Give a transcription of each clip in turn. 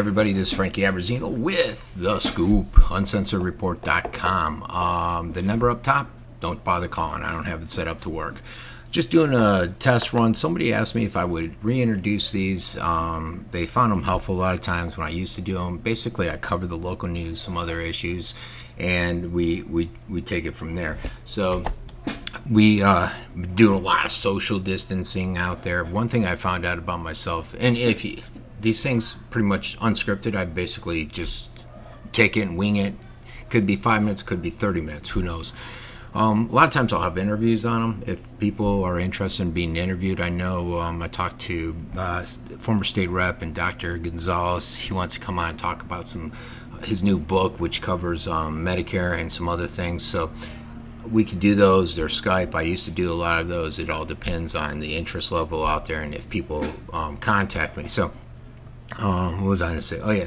everybody, this is Frankie Abbruzzino with The Scoop, uncensoredreport.com. The number up top, don't bother calling. I don't have it set up to work. Just doing a test run. Somebody asked me if I would reintroduce these. They found them helpful a lot of times when I used to do them. Basically, I cover the local news, some other issues, and we take it from there. So we do a lot of social distancing out there. One thing I found out about myself, and these things pretty much unscripted, I basically just take it and wing it. Could be 5 minutes, could be 30 minutes, who knows. A lot of times I'll have interviews on them if people are interested in being interviewed. I know I talked to former state rep and Dr. Gonzalez. He wants to come on and talk about his new book, which covers Medicare and some other things. So we could do those. They're Skype. I used to do a lot of those. It all depends on the interest level out there and if people contact me. So what was I going to say? Oh, yeah.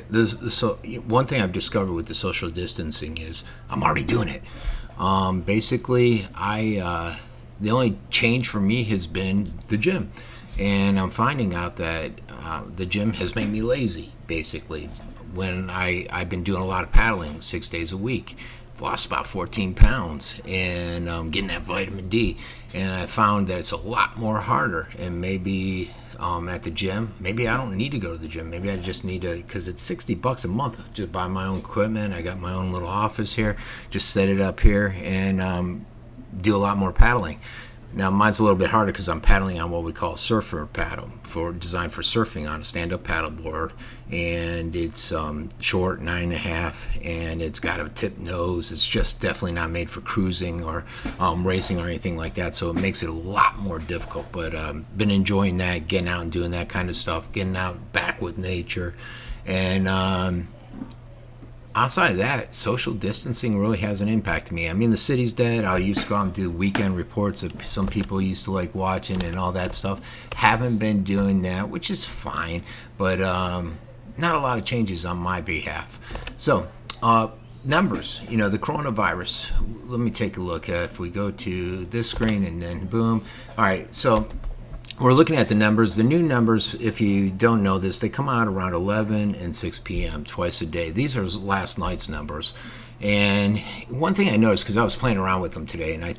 So one thing I've discovered with the social distancing is I'm already doing it. Basically, the only change for me has been the gym. And I'm finding out that the gym has made me lazy, basically. When I've been doing a lot of paddling 6 days a week. I've lost about 14 pounds and getting that vitamin D. And I found that it's a lot more harder. And maybe at the gym, maybe I don't need to go to the gym. Maybe I just need to, because it's $60 a month. Just buy my own equipment. I got my own little office here. Just set it up here and do a lot more paddling. Now mine's a little bit harder because I'm paddling on what we call surfer paddle, designed for surfing on a stand-up paddle board, and it's short, 9.5, and it's got a tip nose. It's just definitely not made for cruising or racing or anything like that, so it makes it a lot more difficult. But been enjoying that, getting out and doing that kind of stuff, getting out back with nature, and outside of that, social distancing really hasn't impacted me. I mean, the city's dead. I used to go out and do weekend reports that some people used to like watching and all that stuff. Haven't been doing that, which is fine, but not a lot of changes on my behalf. So, numbers, the coronavirus. Let me take a look. If we go to this screen and then boom. All right, so we're looking at the numbers. The new numbers, if you don't know this, they come out around 11 and 6 p.m. twice a day. These are last night's numbers. And one thing I noticed, because I was playing around with them today, and I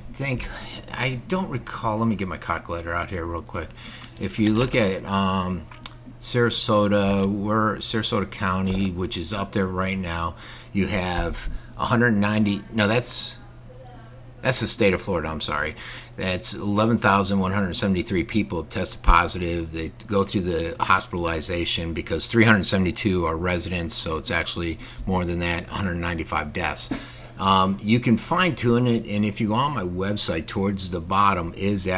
don't recall, let me get my calculator out here real quick. If you look at Sarasota County, which is up there right now, you have 190, no, that's the state of Florida, I'm sorry. That's 11,173 people have tested positive. They go through the hospitalization because 372 are residents, so it's actually more than that, 195 deaths. You can fine tune it, and if you go on my website, towards the bottom is this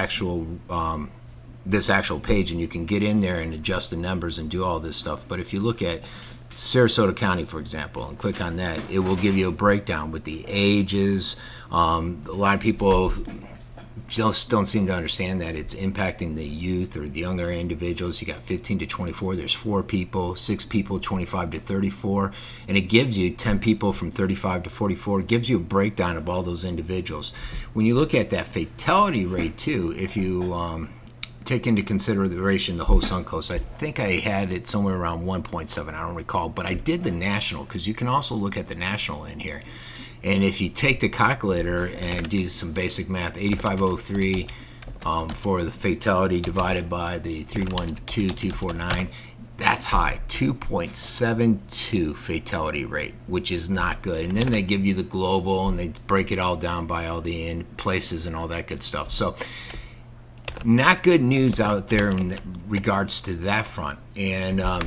actual page, and you can get in there and adjust the numbers and do all this stuff. But if you look at Sarasota County, for example, and click on that, it will give you a breakdown with the ages. A lot of people just don't seem to understand that it's impacting the youth or the younger individuals. You got 15 to 24, there's 4 people, 6 people 25 to 34, and it gives you 10 people from 35 to 44. It gives you a breakdown of all those individuals. When you look at that fatality rate too, if you take into consideration the whole Suncoast, I think I had it somewhere around 1.7, I don't recall, but I did the national, because you can also look at the national in here. And if you take the calculator and do some basic math, 8503 for the fatality divided by the 312,249, that's high, 2.72 fatality rate, which is not good. And then they give you the global, and they break it all down by all the places and all that good stuff. So not good news out there in regards to that front. And a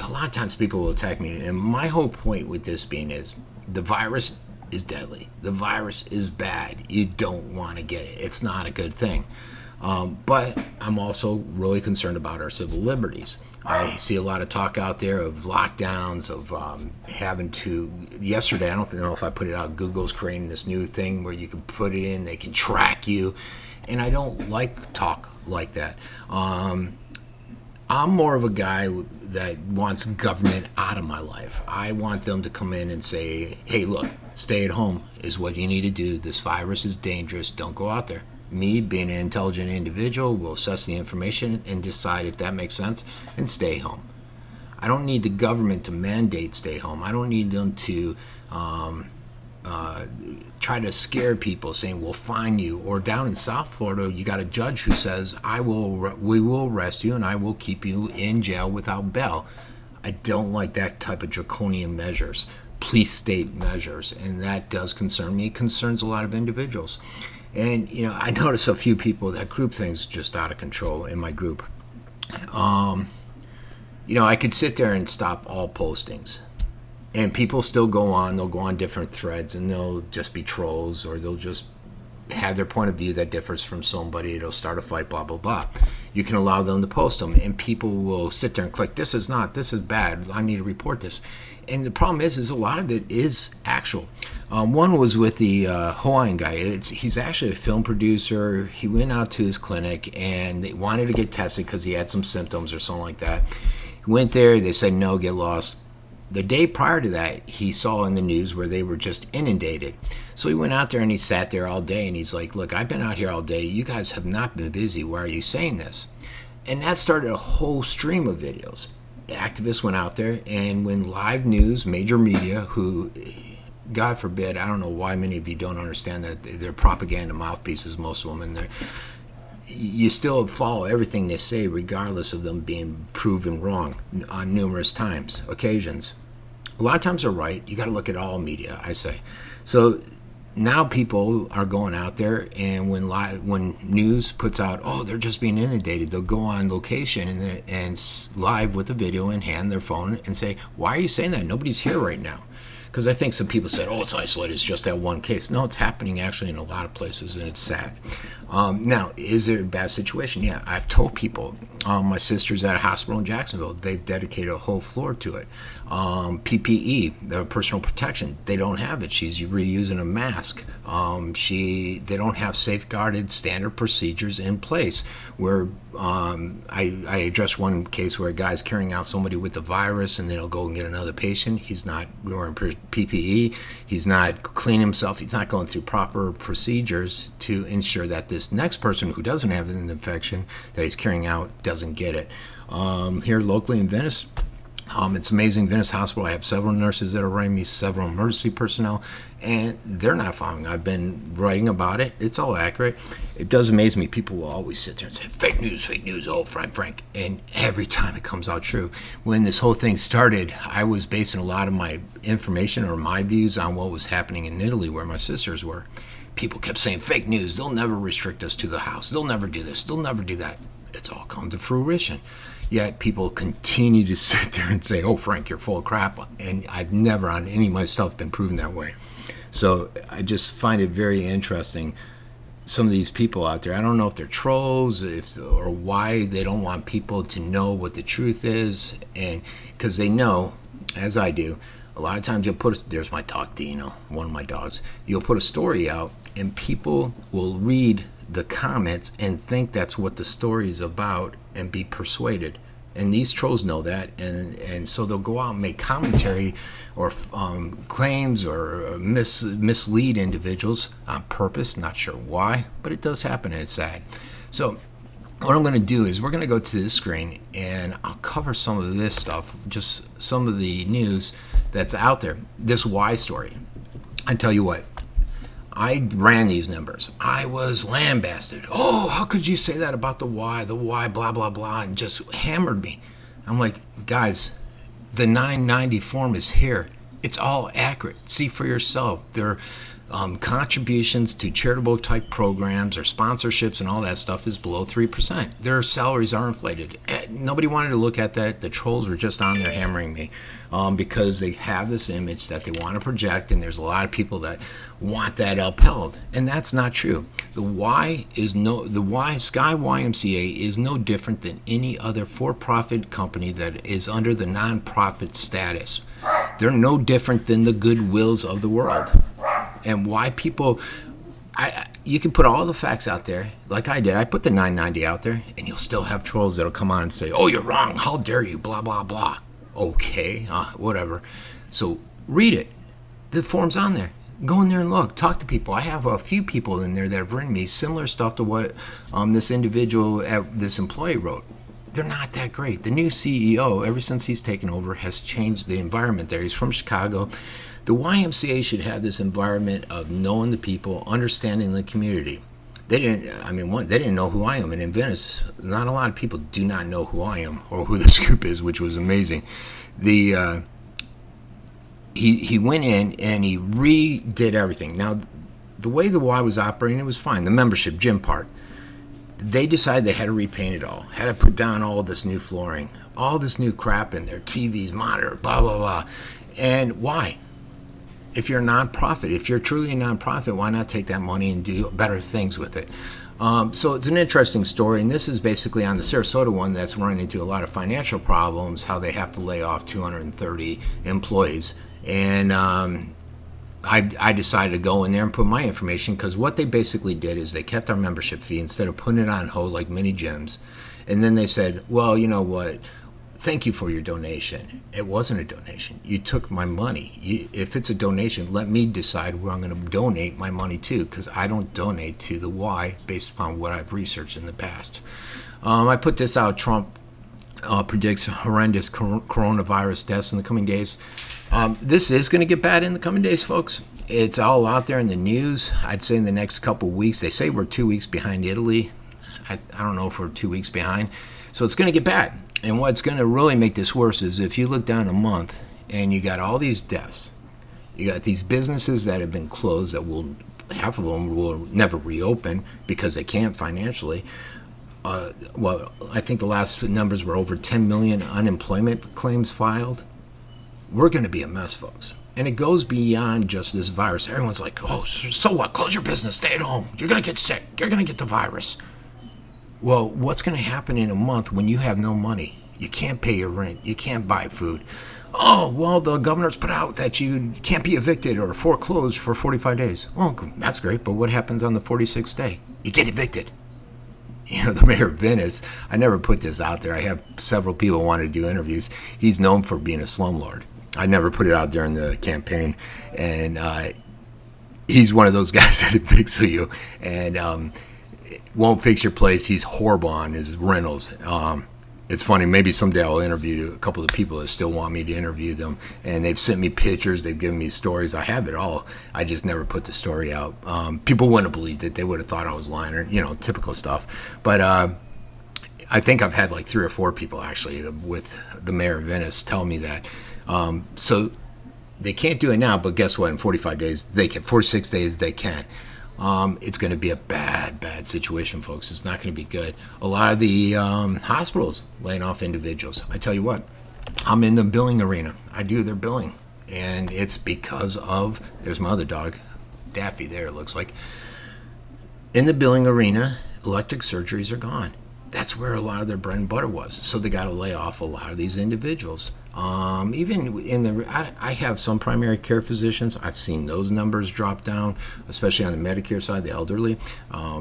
lot of times people will attack me, and my whole point with this being is the virus is deadly. The virus is bad. You don't want to get it. It's not a good thing. But I'm also really concerned about our civil liberties. I see a lot of talk out there of lockdowns, of having to, yesterday, I don't know if I put it out, Google's creating this new thing where you can put it in, they can track you, and I don't like talk like that. I'm more of a guy that wants government out of my life. I want them to come in and say, hey, look, stay at home is what you need to do. This virus is dangerous. Don't go out there. Me, being an intelligent individual, will assess the information and decide if that makes sense and stay home. I don't need the government to mandate stay home. I don't need them to try to scare people saying we'll fine you. Or down in South Florida, you got a judge who says we will arrest you and I will keep you in jail without bail. I don't like that type of draconian measures, police state measures, and that does concern me. It concerns a lot of individuals. And I notice a few people that group things just out of control in my group. I could sit there and stop all postings, and people still go on. They'll go on different threads, and they'll just be trolls, or they'll just have their point of view that differs from somebody. It'll start a fight, blah, blah, blah. You can allow them to post them, and people will sit there and click, this is bad, I need to report this. And the problem is a lot of it is actual. One was with the Hawaiian guy. He's actually a film producer. He went out to his clinic, and they wanted to get tested because he had some symptoms or something like that. He went there, they said, no, get lost. The day prior to that, he saw in the news where they were just inundated. So he went out there and he sat there all day, and he's like, look, I've been out here all day. You guys have not been busy. Why are you saying this? And that started a whole stream of videos. Activists went out there, and when live news, major media, who, God forbid, I don't know why many of you don't understand that they're propaganda mouthpieces, most of them, and you still follow everything they say regardless of them being proven wrong on numerous occasions. A lot of times they're right. You got to look at all media, I say. So now people are going out there, and when news puts out, oh, they're just being inundated, they'll go on location and live with a video in hand, their phone, and say, why are you saying that? Nobody's here right now. Because I think some people said, oh, it's isolated, it's just that one case. No, it's happening actually in a lot of places, and it's sad. Now, is it a bad situation? Yeah, I've told people. My sister's at a hospital in Jacksonville. They've dedicated a whole floor to it. PPE, the personal protection, they don't have it. She's reusing a mask. They don't have safeguarded standard procedures in place. Where I addressed one case where a guy's carrying out somebody with the virus, and then he'll go and get another patient. He's not wearing PPE. He's not cleaning himself. He's not going through proper procedures to ensure that this next person who doesn't have an infection that he's carrying out doesn't get it. Here locally in Venice, it's amazing. Venice Hospital, I have several nurses that are writing me, several emergency personnel, and they're not following. I've been writing about it. It's all accurate. It does amaze me. People will always sit there and say, fake news, oh, Frank. And every time it comes out true. When this whole thing started, I was basing a lot of my information or my views on what was happening in Italy, where my sisters were. People kept saying, fake news, they'll never restrict us to the house. They'll never do this. They'll never do that. It's all come to fruition. Yet people continue to sit there and say, oh, Frank, you're full of crap. And I've never on any of my stuff been proven that way. So I just find it very interesting. Some of these people out there, I don't know if they're trolls or why they don't want people to know what the truth is. And because they know, as I do, a lot of times there's my dog Dino, one of my dogs. You'll put a story out and people will read the comments and think that's what the story is about and be persuaded. And these trolls know that, and so they'll go out and make commentary or claims or mislead individuals on purpose. Not sure why, but it does happen, and it's sad. So what I'm going to do is we're going to go to this screen, and I'll cover some of this stuff, just some of the news that's out there. This Y story. I tell you what, I ran these numbers. I was lambasted. Oh, how could you say that about the Y, blah, blah, blah, and just hammered me. I'm like, guys, the 990 form is here. It's all accurate. See for yourself. Their contributions to charitable type programs or sponsorships and all that stuff is below 3%. Their salaries are inflated. Nobody wanted to look at that. The trolls were just on there hammering me because they have this image that they want to project, and there's a lot of people that want that upheld, and that's not true. The Sky YMCA is no different than any other for-profit company that is under the non-profit status. They're no different than the Goodwills of the world. And why people, you can put all the facts out there, like I did. I put the 990 out there, and you'll still have trolls that'll come on and say, oh, you're wrong, how dare you, blah, blah, blah. Okay, whatever. So read it. The form's on there. Go in there and look. Talk to people. I have a few people in there that have written me similar stuff to what this individual, this employee wrote. they're not that great. The new CEO, ever since he's taken over, has changed the environment there. He's from Chicago. The YMCA should have this environment of knowing the people, understanding the community. They didn't know who I am. And in Venice, not a lot of people do not know who I am or who this group is, which was amazing. He went in and he redid everything. Now, the way the Y was operating, it was fine. The membership, gym part. They decided they had to repaint it all, had to put down all this new flooring, all this new crap in there, TVs, monitor, blah, blah, blah. And why? If you're a nonprofit, if you're truly a nonprofit, why not take that money and do better things with it? So it's an interesting story, and this is basically on the Sarasota one that's running into a lot of financial problems, how they have to lay off 230 employees. And I decided to go in there and put my information, because what they basically did is they kept our membership fee instead of putting it on hold like many gyms. And then they said, well, you know what? Thank you for your donation. It wasn't a donation. You took my money. If it's a donation, let me decide where I'm going to donate my money to, because I don't donate to the Y based upon what I've researched in the past. I put this out. Trump predicts horrendous coronavirus deaths in the coming days. This is going to get bad in the coming days, folks. It's all out there in the news. I'd say in the next couple weeks. They say we're 2 weeks behind Italy. I don't know if we're 2 weeks behind. So it's going to get bad. And what's going to really make this worse is if you look down a month and you got all these deaths, you got these businesses that have been closed that half of them will never reopen because they can't financially. Well, I think the last numbers were over 10 million unemployment claims filed. We're going to be a mess, folks. And it goes beyond just this virus. Everyone's like, oh, so what? Close your business. Stay at home. You're going to get sick. You're going to get the virus. Well, what's going to happen in a month when you have no money? You can't pay your rent. You can't buy food. Oh, well, the governor's put out that you can't be evicted or foreclosed for 45 days. Well, that's great, but what happens on the 46th day? You get evicted. You know, the mayor of Venice, I never put this out there. I have several people want to do interviews. He's known for being a slumlord. I never put it out during the campaign. And he's one of those guys that evicts you and won't fix your place. He's horrible on his rentals. It's funny. Maybe someday I'll interview a couple of the people that still want me to interview them. And they've sent me pictures. They've given me stories. I have it all. I just never put the story out. People wouldn't have believed it. They would have thought I was lying, or, you know, typical stuff. But I think I've had like 3 or 4 people actually with the mayor of Venice tell me that. So they can't do it now, but guess what? In 45 days, they can. 46 days, they can. It's going to be a bad situation, folks. It's not going to be good. A lot of the hospitals laying off individuals. I tell you what, I'm in the billing arena. I do their billing. And it's because of, there's my other dog, Daffy there, it looks like. In the billing arena, elective surgeries are gone. That's where a lot of their bread and butter was. So they got to lay off a lot of these individuals. Even in I have some primary care physicians. I've seen those numbers drop down, especially on the Medicare side, the elderly.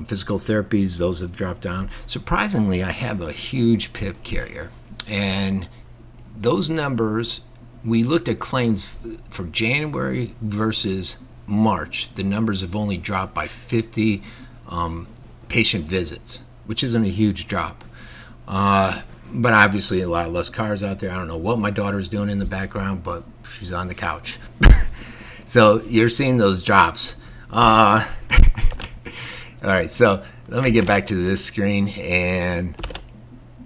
Physical therapies, those have dropped down. Surprisingly, I have a huge PIP carrier. And those numbers, we looked at claims for January versus March. The numbers have only dropped by 50 patient visits, which isn't a huge drop. But obviously a lot less cars out there. I don't know what my daughter's doing in the background, but she's on the couch. So you're seeing those drops. All right, so let me get back to this screen, and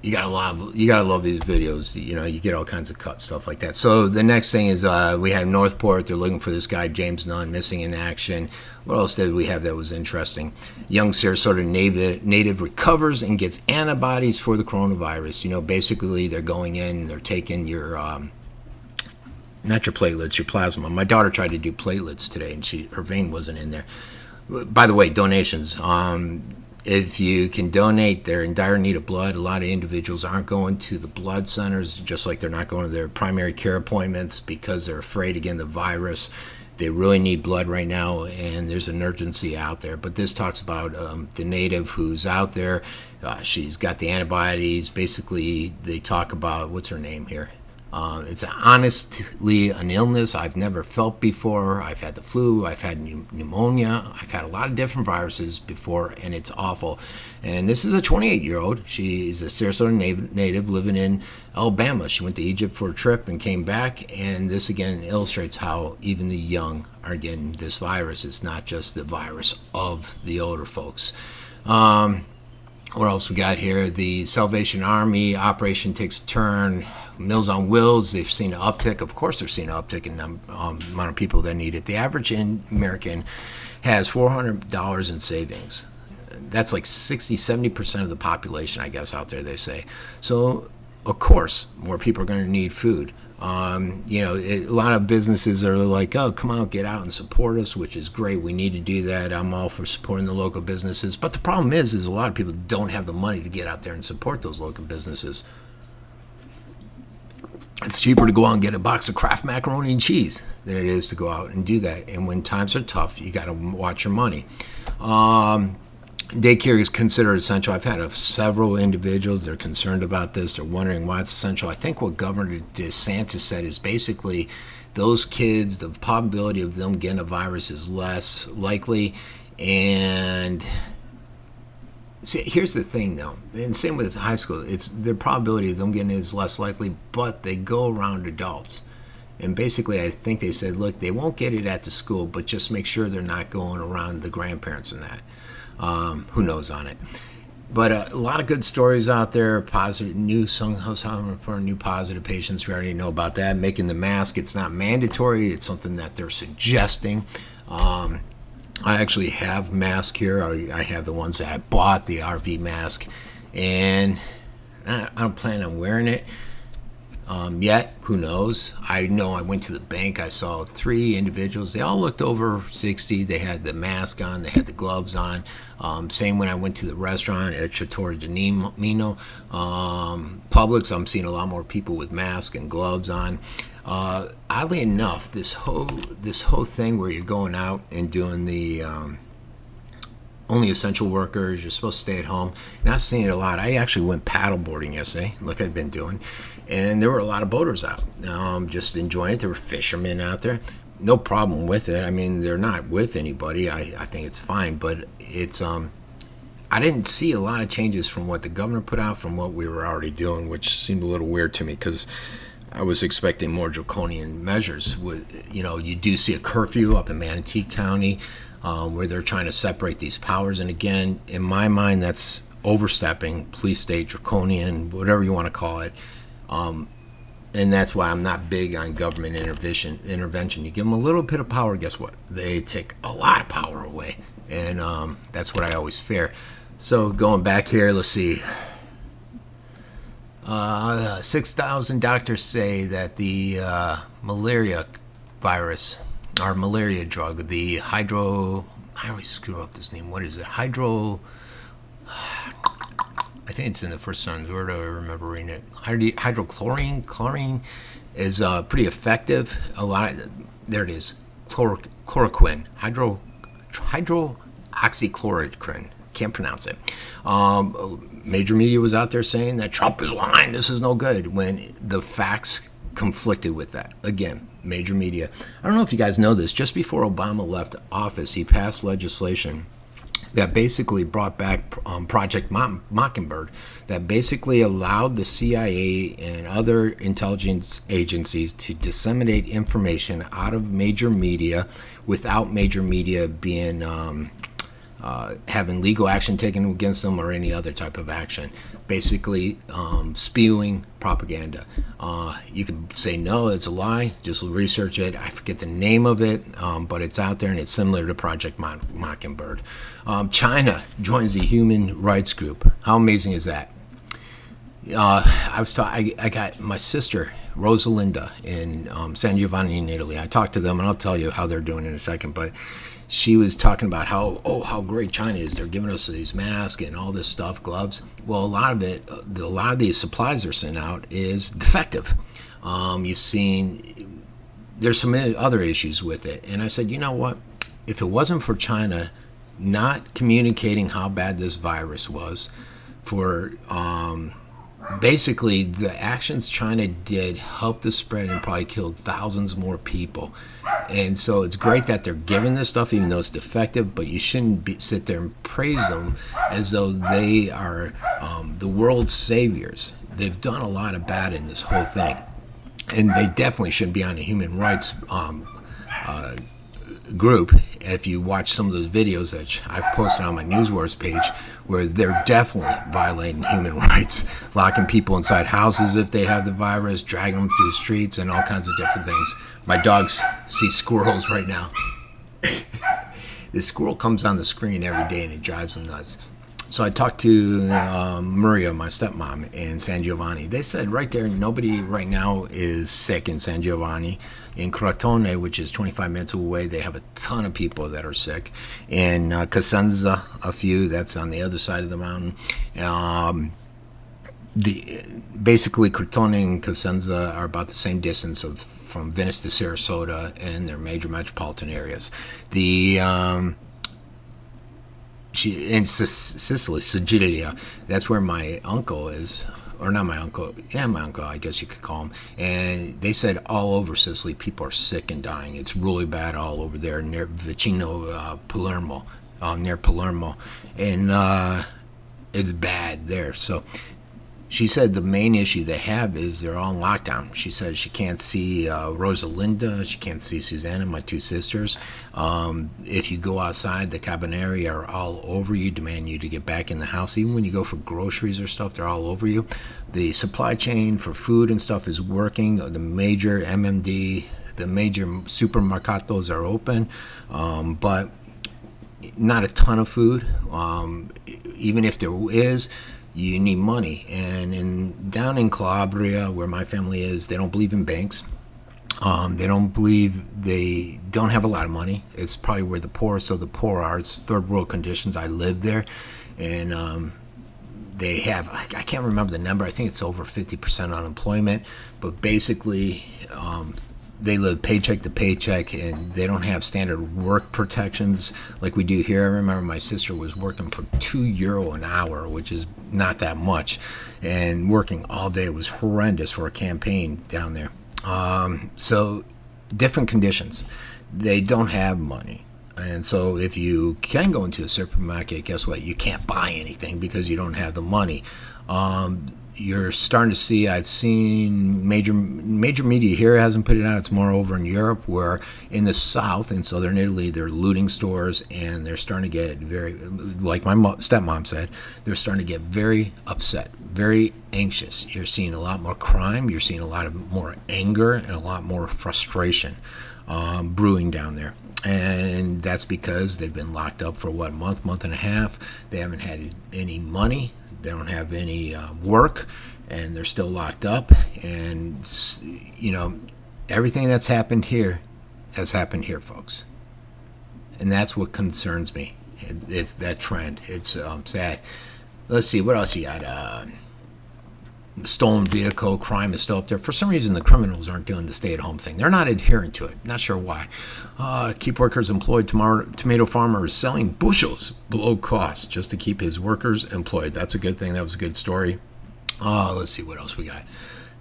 you gotta love these videos. You know, you get all kinds of cut stuff like that. So the next thing is we had Northport. They're looking for this guy James Nunn, missing in action. What else did we have that was interesting? Young Sarasota native recovers and gets antibodies for the coronavirus. You know, basically they're going in, they're taking your not your platelets, your plasma. My daughter tried to do platelets today, and her vein wasn't in there. By the way, donations. If you can donate, they're in dire need of blood. A lot of individuals aren't going to the blood centers, just like they're not going to their primary care appointments because they're afraid, again, the virus. They really need blood right now, and there's an urgency out there. But this talks about the native who's out there. She's got the antibodies. Basically, they talk about, what's her name here? It's honestly an illness I've never felt before. I've had the flu, I've had pneumonia, I've had a lot of different viruses before, and it's awful. And this is a 28-year-old. She's a Sarasota native living in Alabama. She went to Egypt for a trip and came back, and this again illustrates how even the young are getting this virus. It's not just the virus of the older folks. What else we got here? The Salvation Army operation takes a turn. Meals on Wheels, they've seen an uptick. Of course, they're seeing an uptick in the amount of people that need it. The average American has $400 in savings. That's like 60-70% of the population, I guess, out there, they say. So, of course, more people are going to need food. A lot of businesses are like, oh, come out, get out and support us, which is great. We need to do that. I'm all for supporting the local businesses. But the problem is a lot of people don't have the money to get out there and support those local businesses. It's cheaper to go out and get a box of Kraft macaroni and cheese than it is to go out and do that. And when times are tough, you got to watch your money. Daycare is considered essential. I've had several individuals, they're concerned about this. They're wondering why it's essential. I think what Governor DeSantis said is basically those kids, the probability of them getting a virus is less likely. And see, here's the thing, though, and same with high school. It's the probability of them getting it is less likely, but they go around adults. And basically, I think they said, look, they won't get it at the school, but just make sure they're not going around the grandparents and that. Who knows on it? But a lot of good stories out there. Positive new Suncoast report, new positive patients. We already know about that. Making the mask, it's not mandatory. It's something that they're suggesting. I actually have masks here. I have the ones that I bought, the RV mask, and I don't plan on wearing it yet. Who knows? I know I went to the bank. I saw 3 individuals. They all looked over 60. They had the mask on. They had the gloves on. Same when I went to the restaurant at Chateau de Nino. Publix, I'm seeing a lot more people with masks and gloves on. Oddly enough, this whole thing where you're going out and doing the only essential workers, you're supposed to stay at home. Not seeing it a lot. I actually went paddleboarding yesterday, like I've been doing, and there were a lot of boaters out, just enjoying it. There were fishermen out there. No problem with it. I mean, they're not with anybody. I think it's fine, but it's I didn't see a lot of changes from what the governor put out from what we were already doing, which seemed a little weird to me because I was expecting more draconian measures. You do see a curfew up in Manatee County where they're trying to separate these powers. And again, in my mind, that's overstepping, police state, draconian, whatever you want to call it. And that's why I'm not big on government intervention. You give them a little bit of power, guess what? They take a lot of power away. And that's what I always fear. So going back here, let's see. 6,000 doctors say that the malaria virus, or malaria drug, the I always screw up this name. What is it? I think it's in the first sentence. Where do I remember reading it? Hydrochlorine. Chlorine is pretty effective. There it is. Chloroquine. Hydroxychloroquine. Can't pronounce it. Major media was out there saying that Trump is lying. This is no good. When the facts conflicted with that. Again, major media. I don't know if you guys know this. Just before Obama left office, he passed legislation that basically brought back Project Mockingbird, that basically allowed the CIA and other intelligence agencies to disseminate information out of major media without major media being having legal action taken against them or any other type of action. Basically, spewing propaganda. You could say, no, it's a lie. Just research it. I forget the name of it, but it's out there, and it's similar to Project Mockingbird. China joins the Human Rights Group. How amazing is that? I got my sister, Rosalinda, in San Giovanni in Italy. I talked to them, and I'll tell you how they're doing in a second, but she was talking about how great China is. They're giving us these masks and all this stuff, gloves. Well, a lot of these supplies they're sending out is defective. You've seen there's some other issues with it. And I said, you know what? If it wasn't for China not communicating how bad this virus was, for basically the actions China did helped the spread and probably killed thousands more people. And so it's great that they're giving this stuff, even though it's defective, but you shouldn't sit there and praise them as though they are the world's saviors. They've done a lot of bad in this whole thing. And they definitely shouldn't be on the human rights group. If you watch some of the videos that I've posted on my News Wars page, where they're definitely violating human rights, locking people inside houses if they have the virus, dragging them through the streets, and all kinds of different things. My dogs see squirrels right now. This squirrel comes on the screen every day and it drives them nuts. So I talked to Maria, my stepmom, in San Giovanni. They said right there, nobody right now is sick in San Giovanni. In Crotone, which is 25 minutes away, they have a ton of people that are sick. In Cosenza, a few, that's on the other side of the mountain. Basically, Crotone and Cosenza are about the same distance from Venice to Sarasota, and they're major metropolitan areas. In Sicily, Sicilia, that's where my uncle is, or not my uncle, yeah, my uncle, I guess you could call him. And they said all over Sicily, people are sick and dying. It's really bad all over there near Vicino, Palermo, near Palermo, and it's bad there. So she said the main issue they have is they're all in lockdown. She said she can't see Rosalinda, she can't see Susanna, my two sisters. If you go outside, the Carabinieri are all over you, demand you to get back in the house. Even when you go for groceries or stuff, they're all over you. The supply chain for food and stuff is working. The major MMD, the major supermercados are open, but not a ton of food. Even if there is, you need money. And down in Calabria, where my family is, they don't believe in banks. They don't have a lot of money. It's probably where the poorest of the poor are. It's third world conditions. I live there, and they have, I can't remember the number, I think it's over 50% unemployment, but basically they live paycheck to paycheck, and they don't have standard work protections like we do here. I remember my sister was working for €2 an hour, which is not that much, and working all day. It was horrendous for a campaign down there. So different conditions. They don't have money. And so if you can go into a supermarket, guess what? You can't buy anything because you don't have the money. You're starting to see, I've seen major media here hasn't put it out. It's more over in Europe, where in the south, in southern Italy, they're looting stores, and they're starting to get very, like my stepmom said, they're starting to get very upset, very anxious. You're seeing a lot more crime. You're seeing a lot of more anger and a lot more frustration brewing down there. And that's because they've been locked up for month and a half. They haven't had any money. They don't have any work, and they're still locked up. And, everything that's happened here has happened here, folks. And that's what concerns me. It's that trend. It's sad. Let's see, what else you got? Stolen vehicle crime is still up there. For some reason, the criminals aren't doing the stay-at-home thing. They're not adhering to it. Not sure why. Keep workers employed. Tomato farmer is selling bushels below cost just to keep his workers employed. That's a good thing. That was a good story. Let's see what else we got.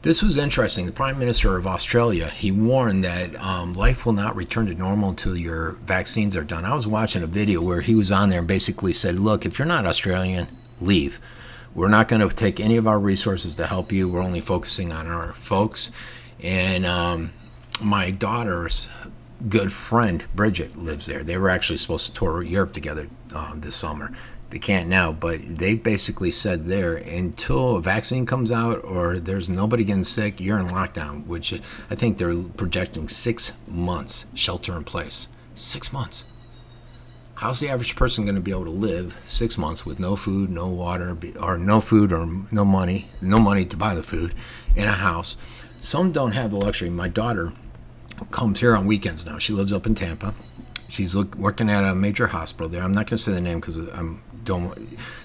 This was interesting. The Prime Minister of Australia, he warned that life will not return to normal until your vaccines are done. I was watching a video where he was on there and basically said, look, if you're not Australian, leave. We're not going to take any of our resources to help you. We're only focusing on our folks. And my daughter's good friend, Bridget, lives there. They were actually supposed to tour Europe together this summer. They can't now, but they basically said there, until a vaccine comes out or there's nobody getting sick, you're in lockdown, which I think they're projecting 6 months shelter in place. 6 months. How's the average person going to be able to live 6 months with no food, no water, or no food or no money to buy the food in a house? Some don't have the luxury. My daughter comes here on weekends now. She lives up in Tampa. She's working at a major hospital there. I'm not going to say the name because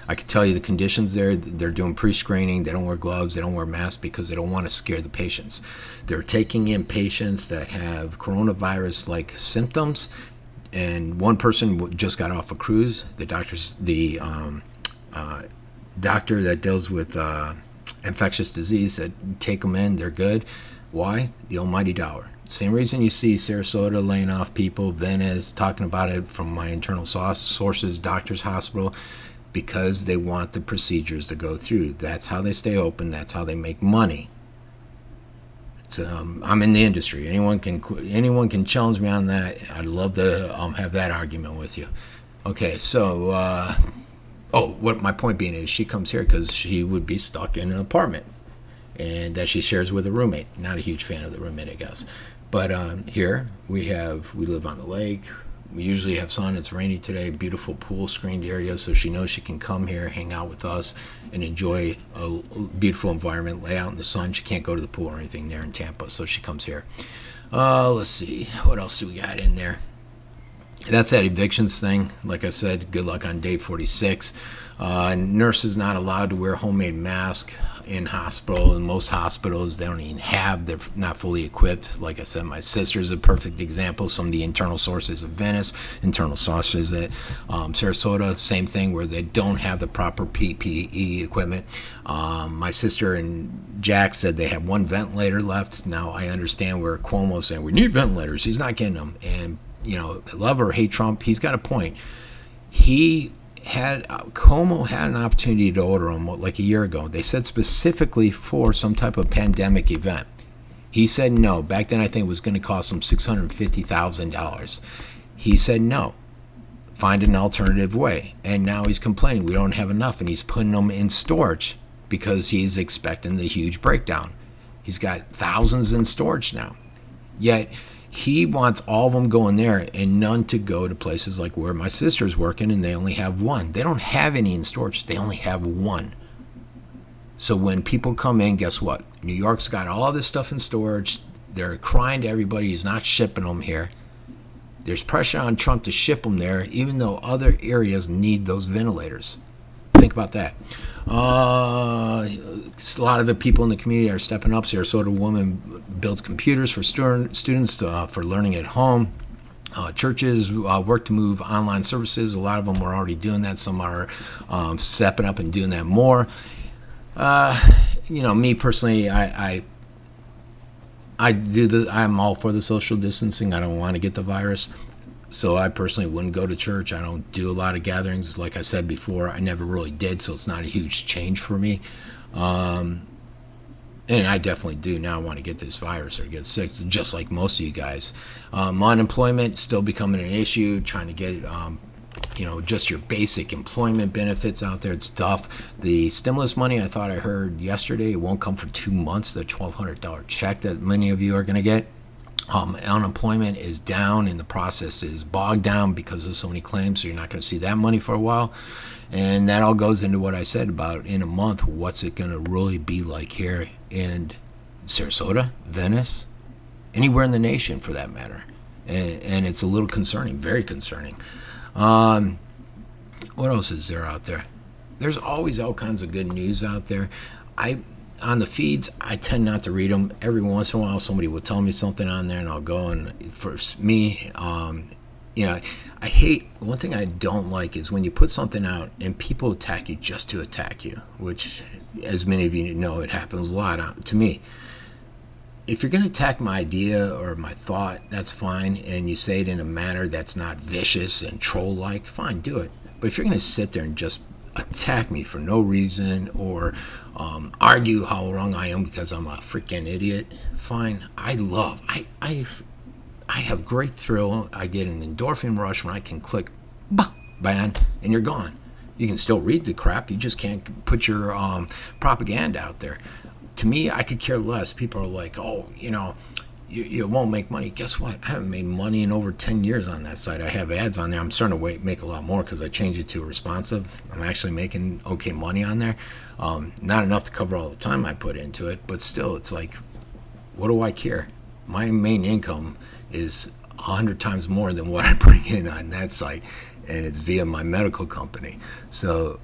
I can tell you the conditions there. They're doing pre-screening. They don't wear gloves. They don't wear masks because they don't want to scare the patients. They're taking in patients that have coronavirus-like symptoms. And one person just got off a cruise. The doctor that deals with infectious disease that take them in, they're good. Why? The almighty dollar. Same reason you see Sarasota laying off people, Venice, talking about it from my internal sources, doctors, hospital, because they want the procedures to go through. That's how they stay open. That's how they make money. I'm in the industry. Anyone can challenge me on that. I'd love to have that argument with you. Okay, so what my point being is, she comes here because she would be stuck in an apartment, and that she shares with a roommate. Not a huge fan of the roommate, I guess. But here we live on the lake. We usually have sun. It's rainy today. Beautiful pool screened area, so she knows she can come here, hang out with us, and enjoy a beautiful environment. Lay out in the sun. She can't go to the pool or anything there in Tampa, so she comes here. Let's see, what else do we got in there? That's that evictions thing. Like I said, good luck on day 46. Nurses not allowed to wear homemade masks in hospital. In most hospitals, they don't even have. They're not fully equipped. Like I said, my sister's a perfect example. Some of the internal sources of Venice, internal sources at Sarasota, same thing, where they don't have the proper PPE equipment. My sister and Jack said they have one ventilator left. Now I understand where Cuomo's saying we need ventilators. He's not getting them. And love or hate Trump, he's got a point. Cuomo had an opportunity to order them like a year ago. They said specifically for some type of pandemic event. He said no. Back then I think it was going to cost him $650,000. He said no. Find an alternative way. And now he's complaining we don't have enough, and he's putting them in storage because he's expecting the huge breakdown. He's got thousands in storage now. Yet he wants all of them going there and none to go to places like where my sister's working, and they only have one. They don't have any in storage. They only have one. So when people come in, guess what? New York's got all this stuff in storage. They're crying to everybody he's not shipping them here. There's pressure on Trump to ship them there, even though other areas need those ventilators. Think about that. A lot of the people in the community are stepping up. Sarasota woman builds computers for students for learning at home. Churches work to move online services. A lot of them were already doing that. Some are stepping up and doing that more. Me personally, I'm all for the social distancing. I don't want to get the virus. So I personally wouldn't go to church. I don't do a lot of gatherings. Like I said before, I never really did, so it's not a huge change for me. And I definitely do now want to get this virus or get sick, just like most of you guys. Unemployment still becoming an issue, trying to get just your basic employment benefits out there. It's tough. The stimulus money, I thought I heard yesterday, it won't come for 2 months, the $1,200 check that many of you are going to get. Unemployment is down, and the process is bogged down because of so many claims, so you're not going to see that money for a while. And that all goes into what I said about in a month, what's it going to really be like here in Sarasota, Venice, anywhere in the nation for that matter. And it's a little concerning, very concerning. What else is there out there? There's always all kinds of good news out there. On the feeds, I tend not to read them. Every once in a while, somebody will tell me something on there, and I'll go. And for me, I hate, one thing I don't like is when you put something out and people attack you just to attack you, which, as many of you know, it happens a lot to me. If you're going to attack my idea or my thought, that's fine, and you say it in a manner that's not vicious and troll-like, fine, do it. But if you're going to sit there and just attack me for no reason or argue how wrong I am because I'm a freaking idiot, fine. I have great thrill. I get an endorphin rush when I can click ban and you're gone. You can still read the crap, you just can't put your propaganda out there. To me, I could care less. People are like, you won't make money. Guess what? I haven't made money in over 10 years on that site. I have ads on there. I'm starting to make a lot more because I changed it to responsive. I'm actually making okay money on there. Not enough to cover all the time I put into it, but still, it's like, what do I care? My main income is 100 times more than what I bring in on that site, and it's via my medical company. So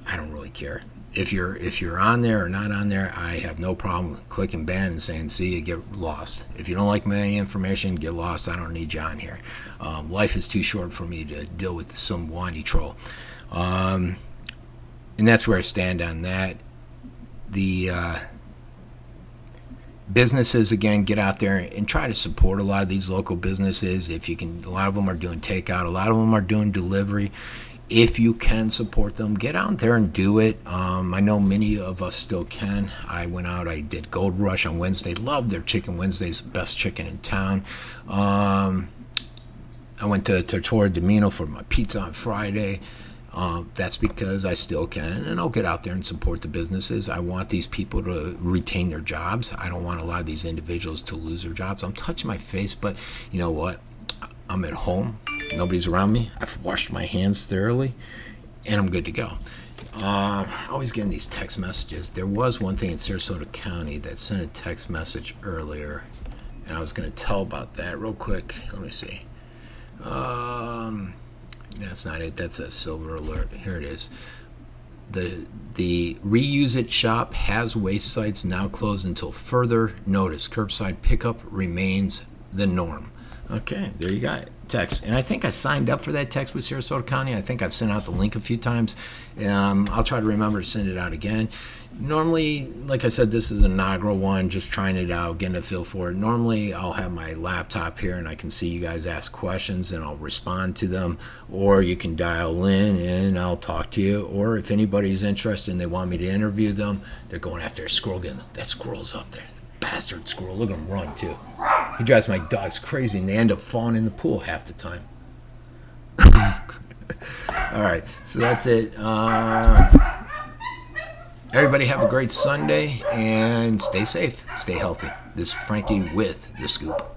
I don't really care. If you're on there or not on there, I have no problem clicking ban and saying, see you, get lost. If you don't like my information, get lost. I don't need you on here. Life is too short for me to deal with some whiny troll. And that's where I stand on that. the businesses, again, get out there and try to support a lot of these local businesses. If you can, a lot of them are doing takeout, a lot of them are doing delivery. If you can support them, get out there and do it. I know many of us still can. I went out, I did Gold Rush on Wednesday. Loved their chicken Wednesdays, best chicken in town. I went to Tortora di Mino for my pizza on Friday. That's because I still can, and I'll get out there and support the businesses. I want these people to retain their jobs. I don't want a lot of these individuals to lose their jobs. I'm touching my face, but you know what? I'm at home. Nobody's around me. I've washed my hands thoroughly, and I'm good to go. Always getting these text messages. There was one thing in Sarasota County that sent a text message earlier, and I was going to tell about that real quick. Let me see. That's not it. That's a silver alert. Here it is. The Reuse It shop has waste sites now closed until further notice. Curbside pickup remains the norm. Okay, there you got it. Text. And I think I signed up for that text with Sarasota County. I think I've sent out the link a few times. I'll try to remember to send it out again. Normally, like I said, this is an inaugural one, just trying it out, getting a feel for it. Normally, I'll have my laptop here and I can see you guys ask questions and I'll respond to them. Or you can dial in and I'll talk to you. Or if anybody's interested and they want me to interview them, they're going after a squirrel. That squirrel's up there. Bastard squirrel. Look at him run, too. He drives my dogs crazy, and they end up falling in the pool half the time. All right, so that's it. Everybody have a great Sunday, and stay safe. Stay healthy. This is Frankie with The Scoop.